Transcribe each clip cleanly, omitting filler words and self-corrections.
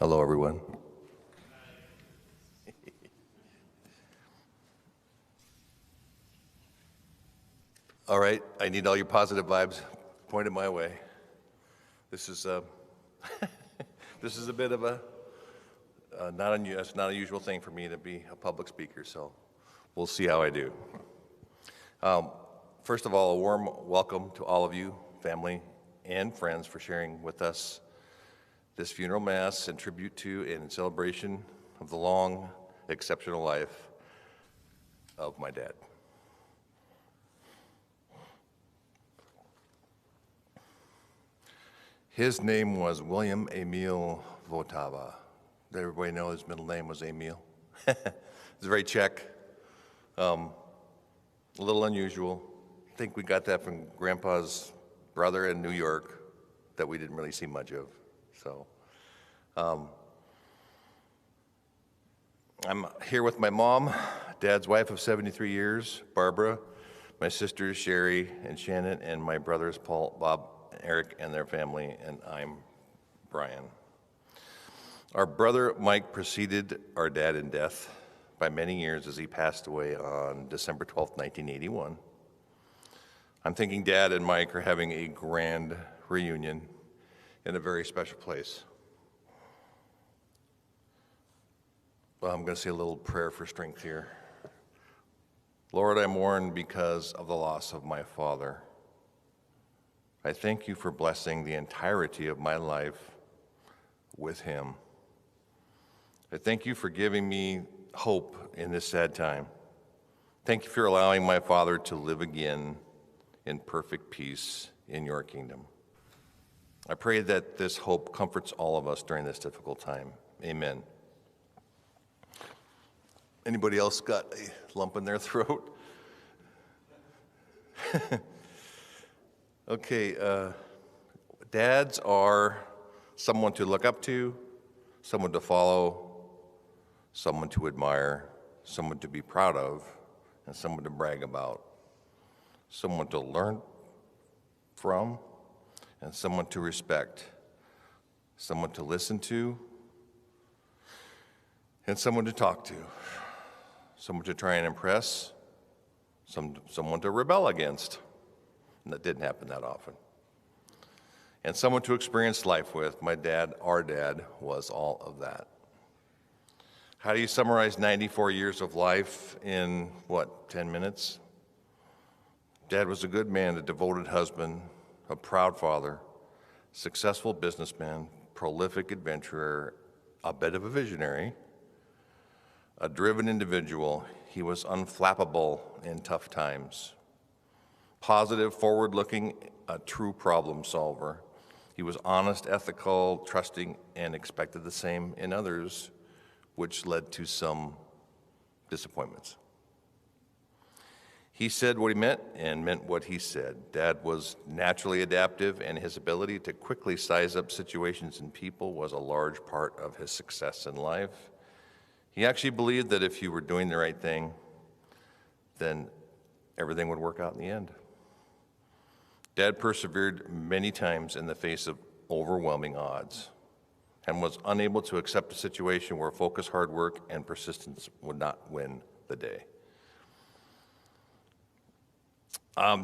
Hello, everyone. All right, I need all your positive vibes pointed my way. This is this is a bit of a it's not a usual thing for me to be a public speaker, so we'll see how I do. First of all, a warm welcome to all of you, family and friends, for sharing with us this funeral mass in tribute to and in celebration of the long, exceptional life of my dad. His name was William Emile Votava. Did everybody know his middle name was Emile? It's very Czech, a little unusual. I think we got that from Grandpa's brother in New York that we didn't really see much of. So, I'm here with my mom, Dad's wife of 73 years, Barbara, my sisters Sherry and Shannon, and my brothers Paul, Bob, Eric, and their family, and I'm Brian. Our brother Mike preceded our dad in death by many years as he passed away on December 12th, 1981. I'm thinking Dad and Mike are having a grand reunion in a very special place. Well, I'm going to say a little prayer for strength here. Lord, I mourn because of the loss of my father. I thank you for blessing the entirety of my life with him. I thank you for giving me hope in this sad time. Thank you for allowing my father to live again in perfect peace in your kingdom. I pray that this hope comforts all of us during this difficult time. Amen. Anybody else got a lump in their throat? Okay, dads are someone to look up to, someone to follow, someone to admire, someone to be proud of, and someone to brag about, someone to learn from, and someone to respect, someone to listen to, and someone to talk to, someone to try and impress, someone to rebel against. And that didn't happen that often. And someone to experience life with. My dad, our dad, was all of that. How do you summarize 94 years of life in, 10 minutes? Dad was a good man, a devoted husband, a proud father, successful businessman, prolific adventurer, a bit of a visionary, a driven individual. He was unflappable in tough times. Positive, forward-looking, a true problem solver. He was honest, ethical, trusting, and expected the same in others, which led to some disappointments. He said what he meant and meant what he said. Dad was naturally adaptive, and his ability to quickly size up situations and people was a large part of his success in life. He actually believed that if you were doing the right thing, then everything would work out in the end. Dad persevered many times in the face of overwhelming odds and was unable to accept a situation where focus, hard work, and persistence would not win the day.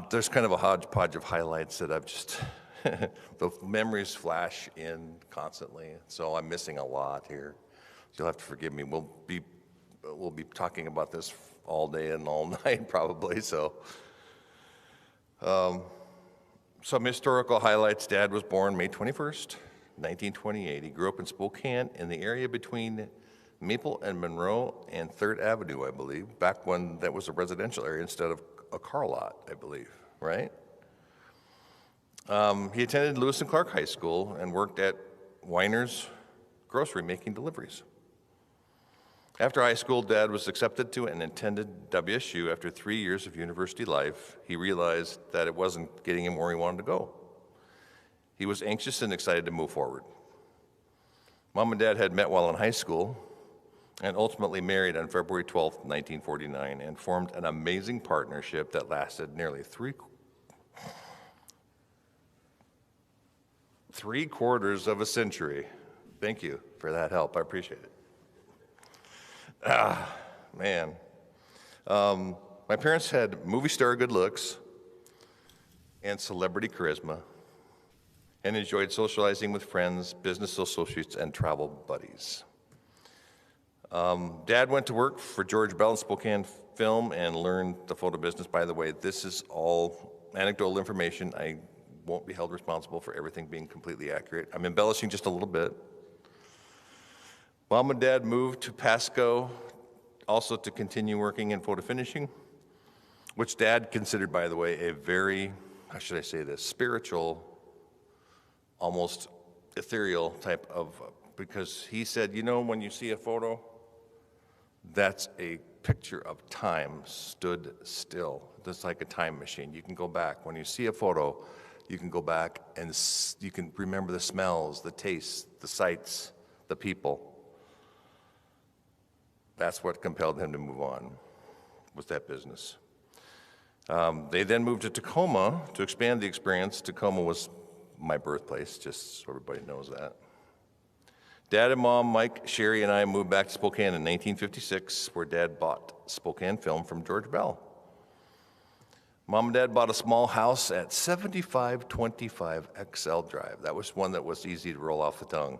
There's kind of a hodgepodge of highlights that I've just, the memories flash in constantly, so I'm missing a lot here. You'll have to forgive me. We'll be talking about this all day and all night probably, so. Some historical highlights. Dad was born May 21st, 1928. He grew up in Spokane in the area between Maple and Monroe and 3rd Avenue, I believe, back when that was a residential area instead of a car lot, I believe, right? He attended Lewis and Clark High School and worked at Weiner's Grocery making deliveries. After high school, Dad was accepted to and attended WSU. After 3 years of university life, he realized that it wasn't getting him where he wanted to go. He was anxious and excited to move forward. Mom and Dad had met while in high school and ultimately married on February 12, 1949, and formed an amazing partnership that lasted nearly three quarters of a century. Thank you for that help. I appreciate it. Man. My parents had movie star good looks and celebrity charisma and enjoyed socializing with friends, business associates, and travel buddies. Dad went to work for George Bell in Spokane Film and learned the photo business. By the way, this is all anecdotal information. I won't be held responsible for everything being completely accurate. I'm embellishing just a little bit. Mom and Dad moved to Pasco also to continue working in photo finishing, which Dad considered, by the way, a very, how should I say this, spiritual, almost ethereal type of, because he said, you know, when you see a photo, that's a picture of time stood still. That's like a time machine. You can go back. When you see a photo, you can go back and you can remember the smells, the tastes, the sights, the people. That's what compelled him to move on, was that business. They then moved to Tacoma to expand the experience. Tacoma was my birthplace, just so everybody knows that. Dad and Mom, Mike, Sherry, and I moved back to Spokane in 1956, where Dad bought Spokane Film from George Bell. Mom and Dad bought a small house at 7525 XL Drive. That was one that was easy to roll off the tongue.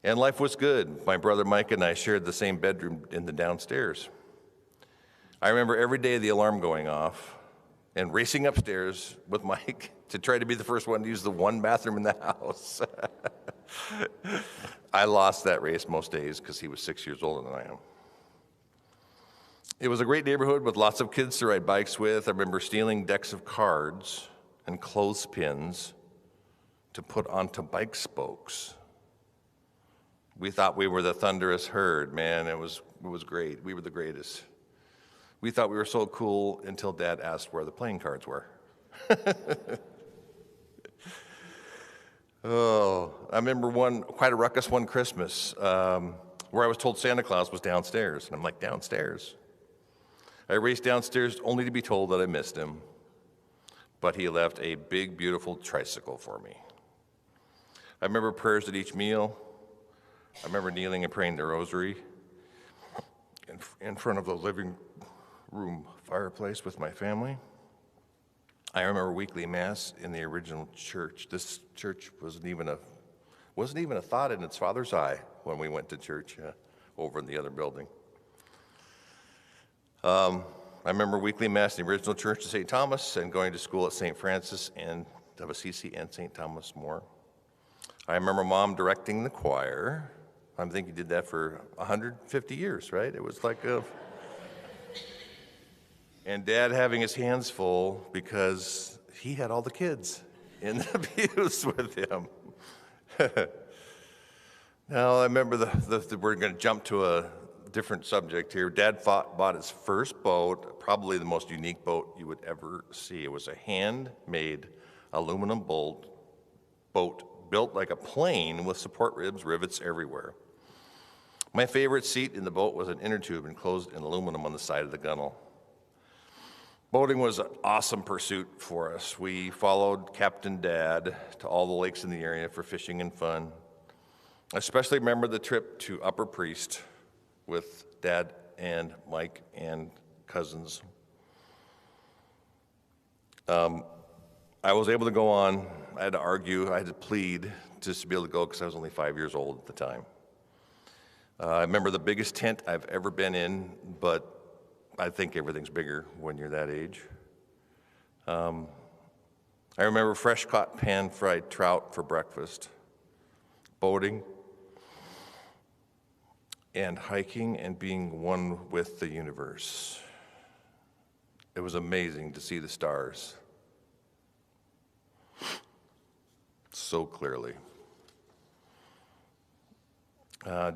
And life was good. My brother Mike and I shared the same bedroom in the downstairs. I remember every day the alarm going off and racing upstairs with Mike to try to be the first one to use the one bathroom in the house. I lost that race most days because he was 6 years older than I am. It was a great neighborhood with lots of kids to ride bikes with. I remember stealing decks of cards and clothespins to put onto bike spokes. We thought we were the thunderous herd, man. It was great. We were the greatest. We thought we were so cool until Dad asked where the playing cards were. Oh, I remember quite a ruckus one Christmas where I was told Santa Claus was downstairs. And I'm like, downstairs? I raced downstairs only to be told that I missed him. But he left a big, beautiful tricycle for me. I remember prayers at each meal. I remember kneeling and praying the rosary in front of the living room fireplace with my family. I remember weekly mass in the original church. This church wasn't even a thought in its father's eye when we went to church over in the other building. I remember weekly mass in the original church of St. Thomas and going to school at St. Francis and of Assisi and St. Thomas More. I remember Mom directing the choir. I think he did that for 150 years, right? It was like a... And Dad having his hands full because he had all the kids in the pews with him. Now, I remember we're going to jump to a different subject here. Dad bought his first boat, probably the most unique boat you would ever see. It was a handmade aluminum boat built like a plane with support ribs, rivets everywhere. My favorite seat in the boat was an inner tube enclosed in aluminum on the side of the gunnel. Boating was an awesome pursuit for us. We followed Captain Dad to all the lakes in the area for fishing and fun. I especially remember the trip to Upper Priest with Dad and Mike and cousins. I was able to go on. I had to argue, I had to plead just to be able to go because I was only 5 years old at the time. I remember the biggest tent I've ever been in, but I think everything's bigger when you're that age. I remember fresh caught pan-fried trout for breakfast, boating, and hiking and being one with the universe. It was amazing to see the stars so clearly.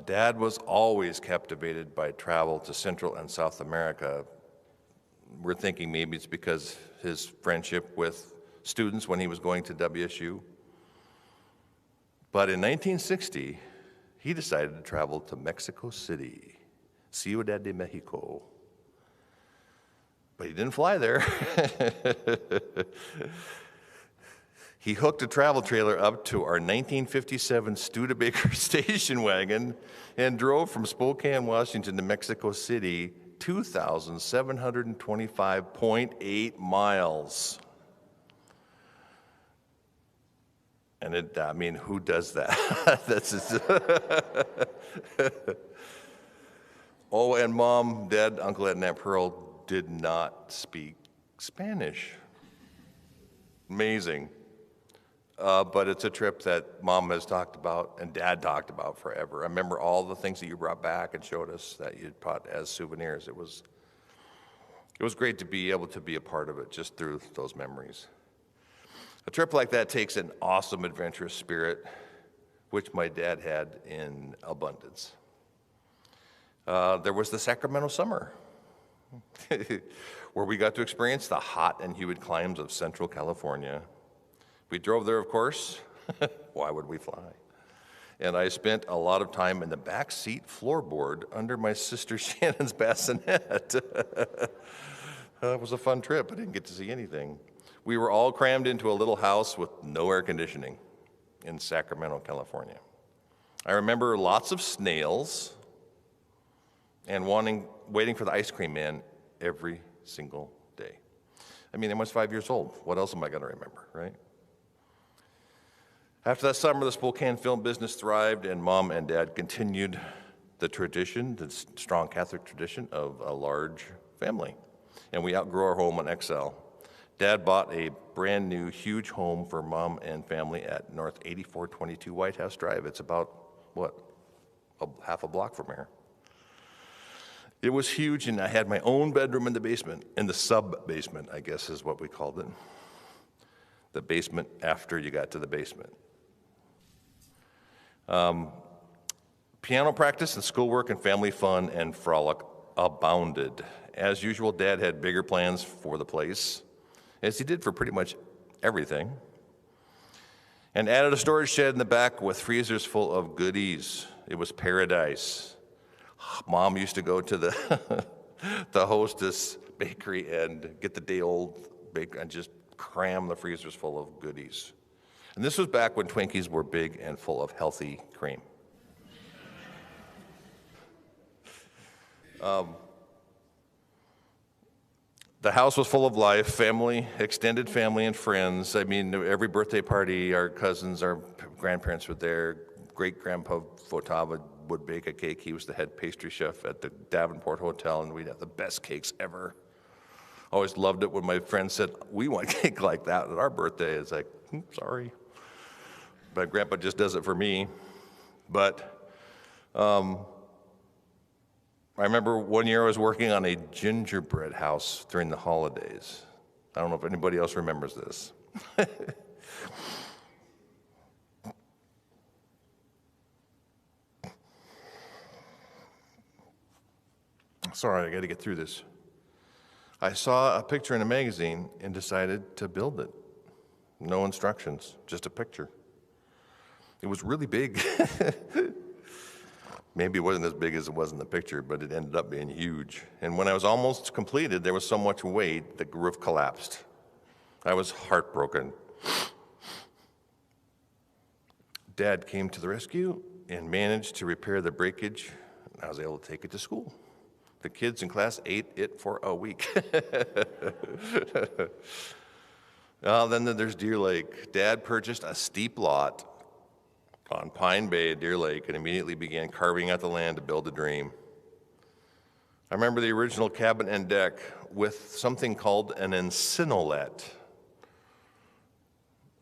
Dad was always captivated by travel to Central and South America. We're thinking maybe it's because his friendship with students when he was going to WSU. But in 1960, he decided to travel to Mexico City, Ciudad de Mexico. But he didn't fly there. He hooked a travel trailer up to our 1957 Studebaker station wagon and drove from Spokane, Washington to Mexico City 2,725.8 miles. And who does that? That's just Oh, and Mom, Dad, Uncle Ed, and Aunt Pearl did not speak Spanish. Amazing. But it's a trip that Mom has talked about and Dad talked about forever. I remember all the things that you brought back and showed us that you brought as souvenirs. It was great to be able to be a part of it just through those memories. A trip like that takes an awesome adventurous spirit, which my dad had in abundance. There was the Sacramento summer, where we got to experience the hot and humid climes of Central California. We drove there, of course. Why would we fly? And I spent a lot of time in the back seat floorboard under my sister Shannon's bassinet. It was a fun trip. I didn't get to see anything. We were all crammed into a little house with no air conditioning in Sacramento, California. I remember lots of snails and waiting for the ice cream man every single day. I was 5 years old. What else am I going to remember, right? After that summer, the Spokane film business thrived, and Mom and Dad continued the tradition, the strong Catholic tradition of a large family. And we outgrew our home on XL. Dad bought a brand new, huge home for Mom and family at North 8422 White House Drive. It's about, half a block from here. It was huge, and I had my own bedroom in the basement, in the sub-basement, I guess is what we called it. The basement after you got to the basement. Piano practice and schoolwork and family fun and frolic abounded. As usual, Dad had bigger plans for the place, as he did for pretty much everything, and added a storage shed in the back with freezers full of goodies. It was paradise. Mom used to go to the Hostess bakery and get the day-old bake and just cram the freezers full of goodies. And this was back when Twinkies were big and full of healthy cream. The house was full of life, family, extended family and friends. Every birthday party, our cousins, our grandparents were there. Great-grandpa Votava would bake a cake. He was the head pastry chef at the Davenport Hotel, and we'd have the best cakes ever. Always loved it when my friends said, we want cake like that at our birthday. It's like, sorry. But Grandpa just does it for me. But I remember one year I was working on a gingerbread house during the holidays. I don't know if anybody else remembers this. Sorry, I got to get through this. I saw a picture in a magazine and decided to build it. No instructions, just a picture. It was really big. Maybe it wasn't as big as it was in the picture, but it ended up being huge. And when I was almost completed, there was so much weight, the roof collapsed. I was heartbroken. Dad came to the rescue and managed to repair the breakage, and I was able to take it to school. The kids in class ate it for a week. Then there's Deer Lake. Dad purchased a steep lot on Pine Bay at Deer Lake and immediately began carving out the land to build a dream. I remember the original cabin and deck with something called an encinolette.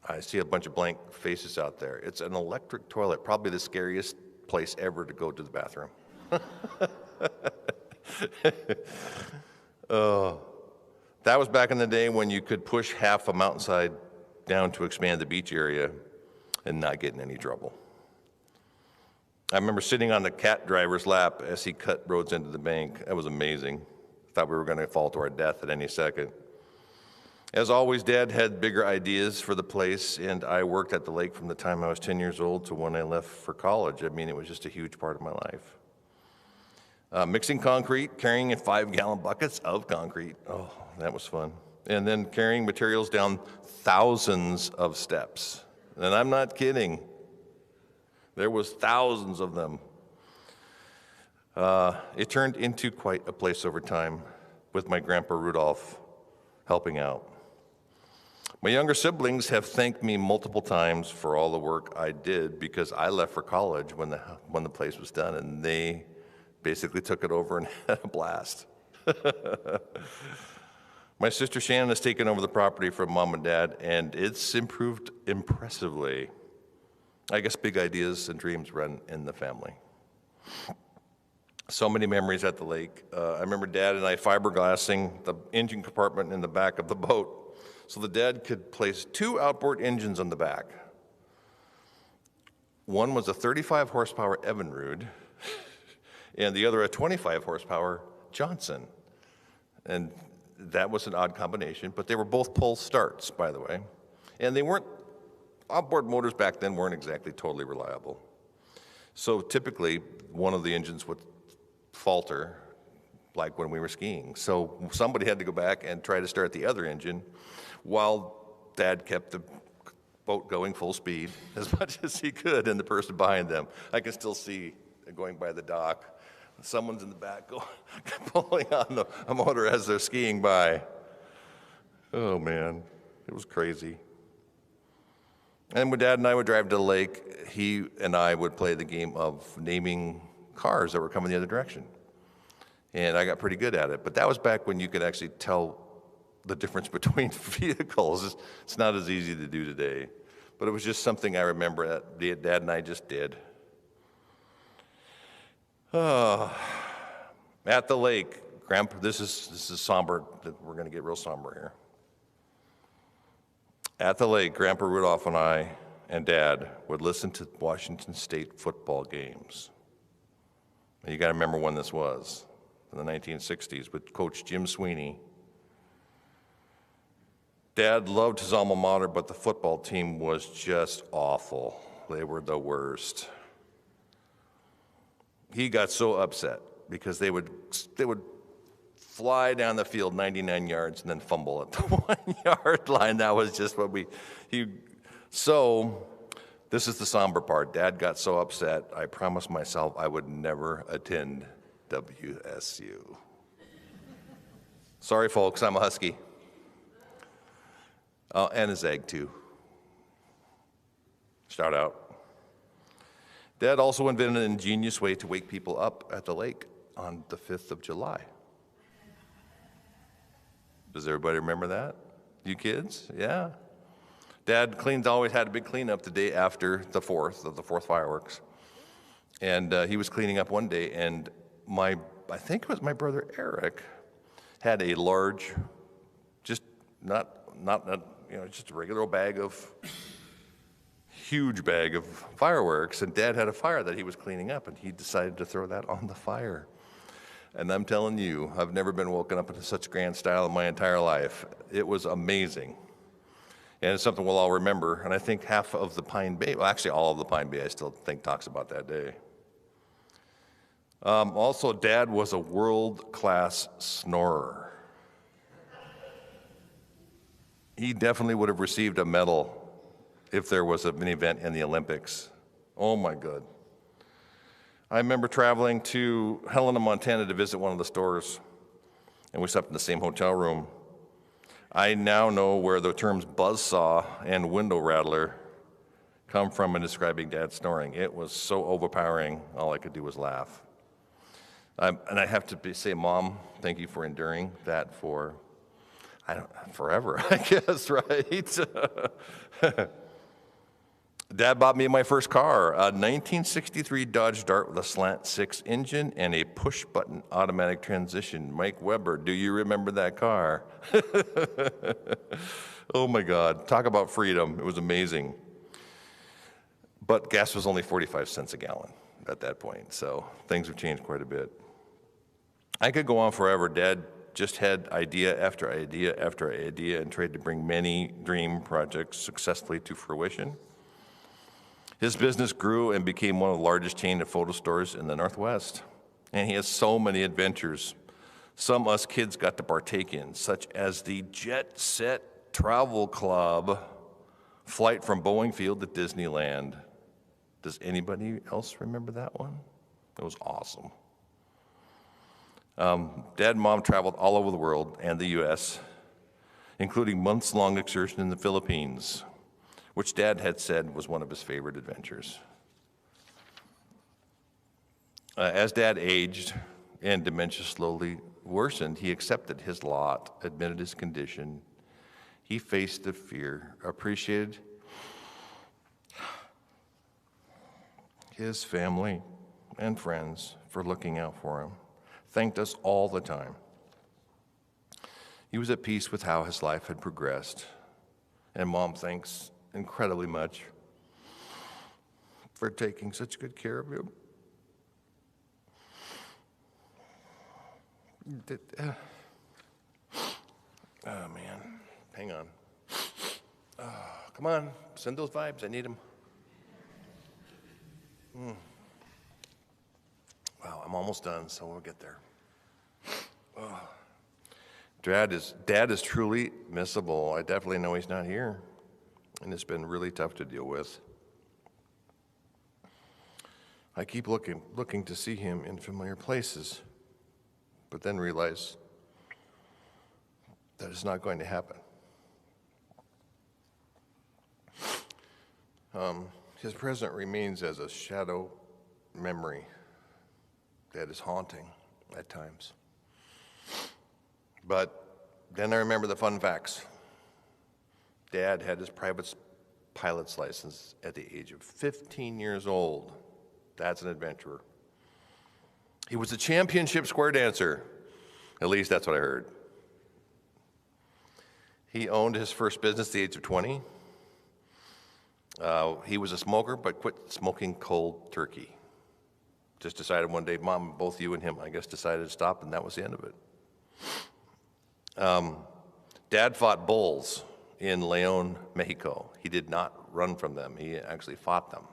I see a bunch of blank faces out there. It's an electric toilet, probably the scariest place ever to go to the bathroom. That was back in the day when you could push half a mountainside down to expand the beach area and not get in any trouble. I remember sitting on the cat driver's lap as he cut roads into the bank. That was amazing. Thought we were going to fall to our death at any second. As always, Dad had bigger ideas for the place, and I worked at the lake from the time I was 10 years old to when I left for college. It was just a huge part of my life. Mixing concrete, carrying in 5-gallon buckets of concrete. Oh, that was fun. and then carrying materials down thousands of steps. And I'm not kidding. There was thousands of them. It turned into quite a place over time, with my grandpa Rudolph helping out. My younger siblings have thanked me multiple times for all the work I did, because I left for college when the place was done, and they basically took it over and had a blast. My sister Shannon has taken over the property from Mom and Dad, and it's improved impressively. I guess big ideas and dreams run in the family. So many memories at the lake. I remember Dad and I fiberglassing the engine compartment in the back of the boat so the Dad could place 2 outboard engines on the back. One was a 35 horsepower Evinrude, and the other a 25 horsepower Johnson. And that was an odd combination, but they were both pull starts, by the way. And they weren't, outboard motors back then weren't exactly totally reliable. So typically, one of the engines would falter, like when we were skiing. So somebody had to go back and try to start the other engine while Dad kept the boat going full speed as much as he could, and the person behind them. I can still see going by the dock. Someone's in the back pulling on a motor as they're skiing by. Oh man, it was crazy. And when Dad and I would drive to the lake, he and I would play the game of naming cars that were coming the other direction. And I got pretty good at it, but that was back when you could actually tell the difference between vehicles. It's not as easy to do today, but it was just something I remember that Dad and I just did. At the lake, Grandpa, this is somber. We're going to get real somber here. At the lake, Grandpa Rudolph and I and Dad would listen to Washington State football games. And you got to remember when this was, in the 1960s, with Coach Jim Sweeney. Dad loved his alma mater, but the football team was just awful. They were the worst. He got so upset because they would fly down the field 99 yards and then fumble at the 1 yard line. That was just what so this is the somber part. Dad got so upset, I promised myself I would never attend WSU. Sorry, folks, I'm a Husky. And a Zag, too. Shout out. Dad also invented an ingenious way to wake people up at the lake on the 5th of July. Does everybody remember that? You kids? Yeah. Dad always had a big cleanup the day after the 4th fireworks. And he was cleaning up one day, and I think it was my brother Eric, had a large, just just a regular old huge bag of fireworks, and Dad had a fire that he was cleaning up, and he decided to throw that on the fire. And I'm telling you, I've never been woken up into such grand style in my entire life. It was amazing. And it's something we'll all remember, and I think half of the Pine Bay, well, actually all of the Pine Bay, I still think talks about that day. Also, Dad was a world-class snorer. He definitely would have received a medal if there was an event in the Olympics. Oh my God. I remember traveling to Helena, Montana to visit one of the stores, and we slept in the same hotel room. I now know where the terms buzzsaw and window rattler come from in describing Dad snoring. It was so overpowering, all I could do was laugh. And I have to say, Mom, thank you for enduring that for forever, I guess, right? Dad bought me my first car, a 1963 Dodge Dart with a slant 6 engine and a push-button automatic transmission. Mike Weber, do you remember that car? Oh my God, talk about freedom. It was amazing. But gas was only 45 cents a gallon at that point, so things have changed quite a bit. I could go on forever. Dad just had idea after idea after idea and tried to bring many dream projects successfully to fruition. His business grew and became one of the largest chain of photo stores in the Northwest. And he has so many adventures, some us kids got to partake in, such as the Jet Set Travel Club flight from Boeing Field to Disneyland. Does anybody else remember that one? It was awesome. Dad and Mom traveled all over the world and the U.S., including months-long excursion in the Philippines, which Dad had said was one of his favorite adventures. As Dad aged and dementia slowly worsened, he accepted his lot, admitted his condition. He faced the fear, appreciated his family and friends for looking out for him, thanked us all the time. He was at peace with how his life had progressed, and Mom thanks incredibly much for taking such good care of him. Oh, man. Hang on. Come on. Send those vibes. I need them. Wow, I'm almost done, so we'll get there. Dad is truly missable. I definitely know he's not here, and it's been really tough to deal with. I keep looking to see him in familiar places, but then realize that it's not going to happen. His present remains as a shadow memory that is haunting at times. But then I remember the fun facts. Dad had his private pilot's license at the age of 15 years old. That's an adventurer. He was a championship square dancer. At least that's what I heard. He owned his first business at the age of 20. He was a smoker, but quit smoking cold turkey. Just decided one day, Mom, both you and him, I guess, decided to stop, and that was the end of it. Dad fought bulls in León, Mexico. He did not run from them. He actually fought them.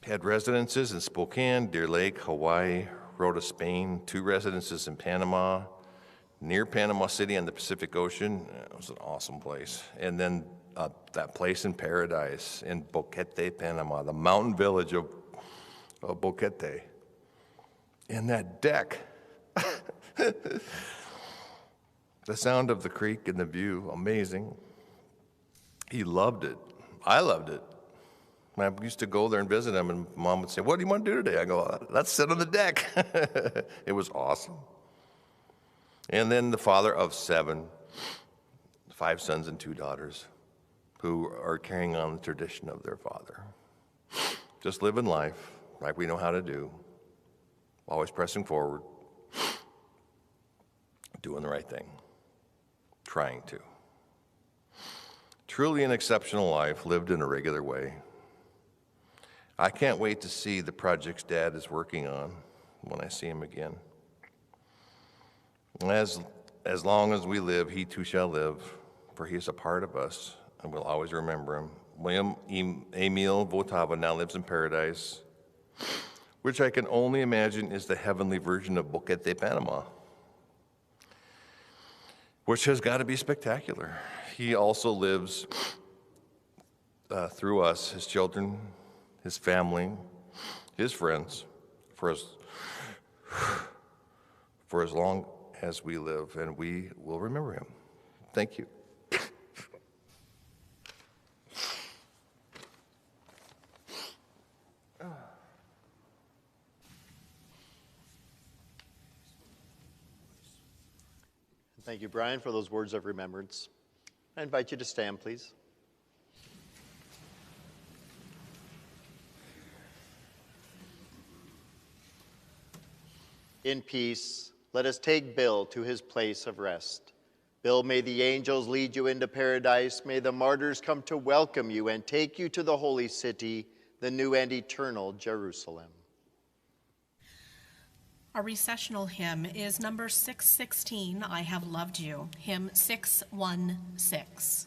Had residences in Spokane, Deer Lake, Hawaii, Rota, Spain, 2 residences in Panama, near Panama City on the Pacific Ocean. It was an awesome place. And then that place in paradise in Boquete, Panama, the mountain village of Boquete. And that deck, the sound of the creek and the view, amazing. He loved it. I loved it. I used to go there and visit him, and Mom would say, "What do you want to do today?" I go, "Let's sit on the deck." It was awesome. And then the father of 7, 5 sons and 2 daughters, who are carrying on the tradition of their father. Just living life like we know how to do, always pressing forward, doing the right thing, trying to. Truly an exceptional life lived in a regular way. I can't wait to see the projects Dad is working on when I see him again. As long as we live, he too shall live, for he is a part of us, and we'll always remember him. William Emil Votava now lives in paradise, which I can only imagine is the heavenly version of Boquete, Panama, which has got to be spectacular. He also lives through us, his children, his family, his friends, for as long as we live, and we will remember him. Thank you. Thank you, Brian, for those words of remembrance. I invite you to stand, please. In peace, let us take Bill to his place of rest. Bill, may the angels lead you into paradise. May the martyrs come to welcome you and take you to the holy city, the new and eternal Jerusalem. Our recessional hymn is number 616, I Have Loved You, hymn 616.